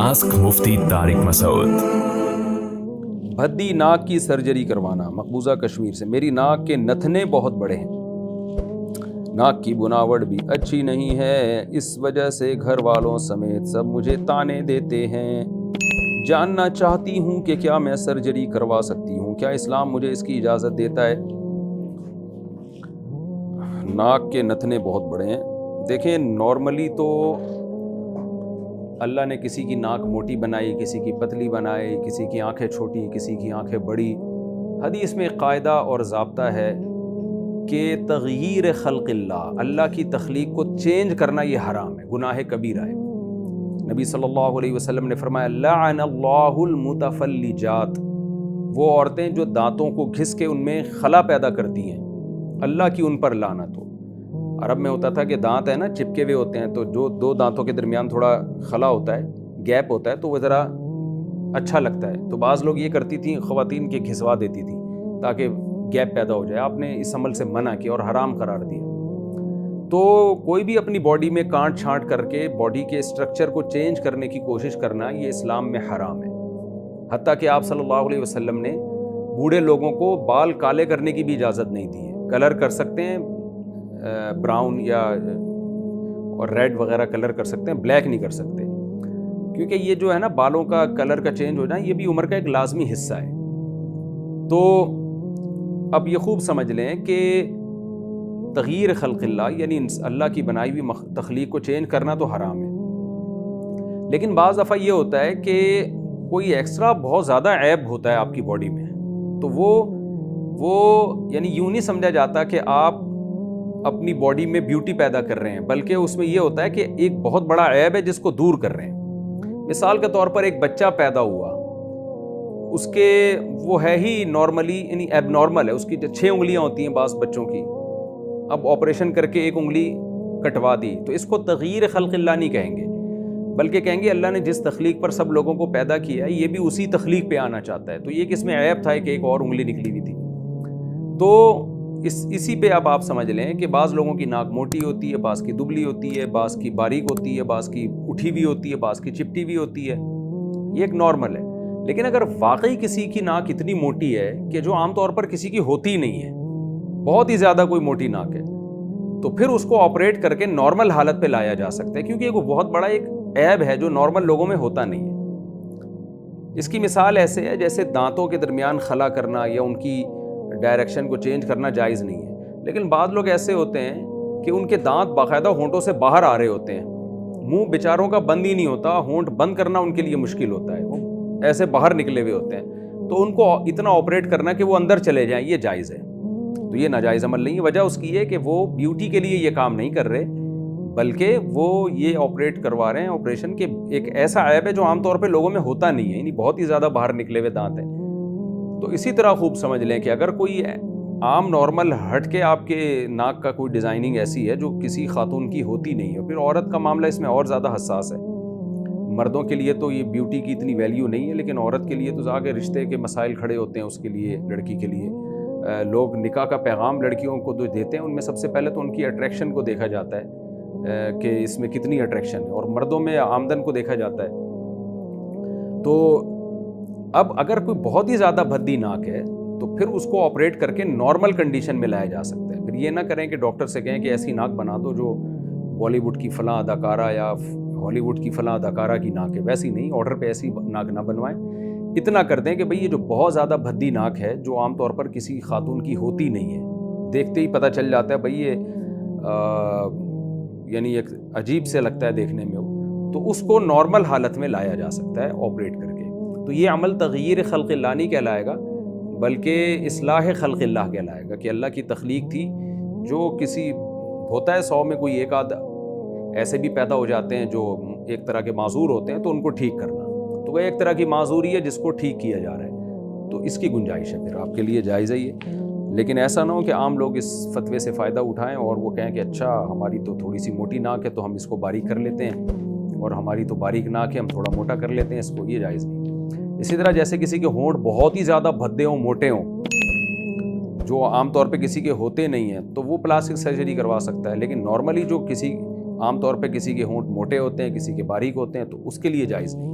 Ask मुफ्ती तारिक मसूद। भद्दी नाक की सर्जरी करवाना। मकबूजा कश्मीर से। मेरी नाक के नथने बहुत बड़े हैं, नाक की बुनावट भी अच्छी नहीं है, इस वजह से घर वालों समेत सब मुझे ताने देते हैं। जानना चाहती हूँ कि क्या मैं सर्जरी करवा सकती हूँ, क्या इस्लाम मुझे इसकी इजाज़त देता है। नाक के नथने बहुत बड़े हैं। देखें, नॉर्मली तो अल्लाह ने किसी की नाक मोटी बनाई, किसी की पतली बनाई, किसी की आंखें छोटी, किसी की आंखें बड़ी। हदीस में कायदा और ज़ाब्ता है कि तग़यीर ख़ल्क़िल्लाह, अल्लाह की तख्लीक को चेंज करना ये हराम है, गुनाह कबीरा है। नबी सल्लल्लाहु अलैहि वसल्लम ने फरमाया लअनल्लाहुल मुतफल्लिजात, वो औरतें जो दांतों को घिस के उनमें खला पैदा करती हैं, अल्लाह की उन पर लानत हो। अरब में होता था कि दांत है ना चिपके हुए होते हैं, तो जो दो दांतों के दरमियान थोड़ा खला होता है, गैप होता है, तो वो ज़रा अच्छा लगता है। तो बाज़ लोग ये करती थी, ख़वातीन के घिसवा देती थी ताकि गैप पैदा हो जाए। आपने इस अमल से मना किया और हराम करार दिया। तो कोई भी अपनी बॉडी में काट छांट करके बॉडी के स्ट्रक्चर को चेंज करने की कोशिश करना, ये इस्लाम में हराम है। हत्ता कि आप सल्लल्लाहु अलैहि वसल्लम ने बूढ़े लोगों को बाल काले करने की भी इजाज़त नहीं दी है। कलर कर सकते हैं, ब्राउन या और रेड वगैरह कलर कर सकते हैं, ब्लैक नहीं कर सकते, क्योंकि ये जो है ना बालों का कलर का चेंज हो जाए, ये भी उम्र का एक लाजमी हिस्सा है। तो अब ये खूब समझ लें कि तग़यीर ख़ल्क़िल्लाह यानी अल्लाह की बनाई हुई तख्लीक को चेंज करना तो हराम है। लेकिन बाज़ दफ़ा ये होता है कि कोई एक्स्ट्रा बहुत ज़्यादा ऐब होता है आपकी बॉडी में, तो वो यानी यूँ नहीं समझा जाता कि आप अपनी बॉडी में ब्यूटी पैदा कर रहे हैं, बल्कि उसमें ये होता है कि एक बहुत बड़ा ऐब है जिसको दूर कर रहे हैं। मिसाल के तौर पर एक बच्चा पैदा हुआ, उसके वो है ही नॉर्मली यानी एबनॉर्मल है, उसकी जो 6 उंगलियां होती हैं बाज़ बच्चों की, अब ऑपरेशन करके एक उंगली कटवा दी, तो इसको तग़यीर ख़ल्क़िल्लाह नहीं कहेंगे, बल्कि कहेंगे अल्लाह ने जिस तख्लीक पर सब लोगों को पैदा किया है, ये भी उसी तख्लीक पे आना चाहता है। तो ये किसमें ऐब था कि एक और उंगली निकली हुई थी। तो इसी पे अब आप समझ लें कि बाज़ लोगों की नाक मोटी होती है, बाज़ की दुबली होती है, बाज़ की बारीक होती है, बाज़ की उठी हुई होती है, बाज़ की चिपटी हुई होती है। ये एक नॉर्मल है। लेकिन अगर वाकई किसी की नाक इतनी मोटी है कि जो आमतौर पर किसी की होती नहीं है, बहुत ही ज़्यादा कोई मोटी नाक है, तो फिर उसको ऑपरेट करके नॉर्मल हालत पे लाया जा सकता है, क्योंकि वो बहुत बड़ा एक ऐब है जो नॉर्मल लोगों में होता नहीं है। इसकी मिसाल ऐसे है जैसे दांतों के दरमियान खला करना या उनकी डायरेक्शन को चेंज करना जायज़ नहीं है। लेकिन बाद लोग ऐसे होते हैं कि उनके दांत बाकायदा होंठों से बाहर आ रहे होते हैं, मुंह बेचारों का बंद ही नहीं होता, होंठ बंद करना उनके लिए मुश्किल होता है, वो ऐसे बाहर निकले हुए होते हैं, तो उनको इतना ऑपरेट करना कि वो अंदर चले जाएं, ये जायज़ है। तो ये नाजायज़ अमल नहीं है। वजह उसकी है कि वो ब्यूटी के लिए ये काम नहीं कर रहे, बल्कि वो ये ऑपरेट करवा रहे हैं ऑपरेशन के एक ऐसा ऐब है जो आमतौर पर लोगों में होता नहीं है, यानी बहुत ही ज़्यादा बाहर निकले हुए दांत हैं। तो इसी तरह खूब समझ लें कि अगर कोई आम नॉर्मल हट के आपके नाक का कोई डिज़ाइनिंग ऐसी है जो किसी खातून की होती नहीं है, फिर औरत का मामला इसमें और ज़्यादा हसास है। मर्दों के लिए तो ये ब्यूटी की इतनी वैल्यू नहीं है, लेकिन औरत के लिए तो आगे रिश्ते के मसाइल खड़े होते हैं। उसके लिए लड़की के लिए लोग निकाह का पैगाम लड़कियों को जो देते हैं, उनमें सबसे पहले तो उनकी अट्रैक्शन को देखा जाता है कि इसमें कितनी अट्रैक्शन है, और मर्दों में आमदन को देखा जाता है। तो अब अगर कोई बहुत ही ज़्यादा भद्दी नाक है तो फिर उसको ऑपरेट करके नॉर्मल कंडीशन में लाया जा सकता है। फिर ये ना करें कि डॉक्टर से कहें कि ऐसी नाक बना दो जो बॉलीवुड की फ़लाँ अदाकारा या हॉलीवुड की फ़लाँ अदाकारा की नाक है, वैसी नहीं, ऑर्डर पे ऐसी नाक ना बनवाएं। इतना कर दें कि भाई ये जो बहुत ज़्यादा भद्दी नाक है जो आमतौर पर किसी खातून की होती नहीं है, देखते ही पता चल जाता है भाई ये यानी एक अजीब से लगता है देखने में, तो उसको नॉर्मल हालत में लाया जा सकता है ऑपरेट करके। तो ये अमल तग़यीर ख़ल्क़िल्लाह नहीं कहलाएगा, बल्कि इस्लाह ख़ल्क़िल्लाह कहलाएगा कि अल्लाह की तख्लीक थी जो किसी होता है 100 में कोई एक आध ऐसे भी पैदा हो जाते हैं जो एक तरह के माजूर होते हैं, तो उनको ठीक करना, तो वह एक तरह की माजूरी है जिसको ठीक किया जा रहा है, तो इसकी गुंजाइश है, फिर आपके लिए जायज़ है ये। लेकिन ऐसा ना हो कि आम लोग इस फतवे से फ़ायदा उठाएं और वो कहें कि अच्छा हमारी तो थोड़ी सी मोटी नाक है तो हम इसको बारीक कर लेते हैं, और हमारी तो बारीक नाक है हम थोड़ा मोटा कर लेते हैं इसको, ये जायज़ नहीं। इसी तरह जैसे किसी के होंठ बहुत ही ज़्यादा भद्दे हों, मोटे हों, जो आमतौर पे किसी के होते नहीं हैं, तो वो प्लास्टिक सर्जरी करवा सकता है। लेकिन नॉर्मली जो किसी आमतौर पे किसी के होंठ मोटे होते हैं, किसी के बारीक होते हैं, तो उसके लिए जायज़ नहीं।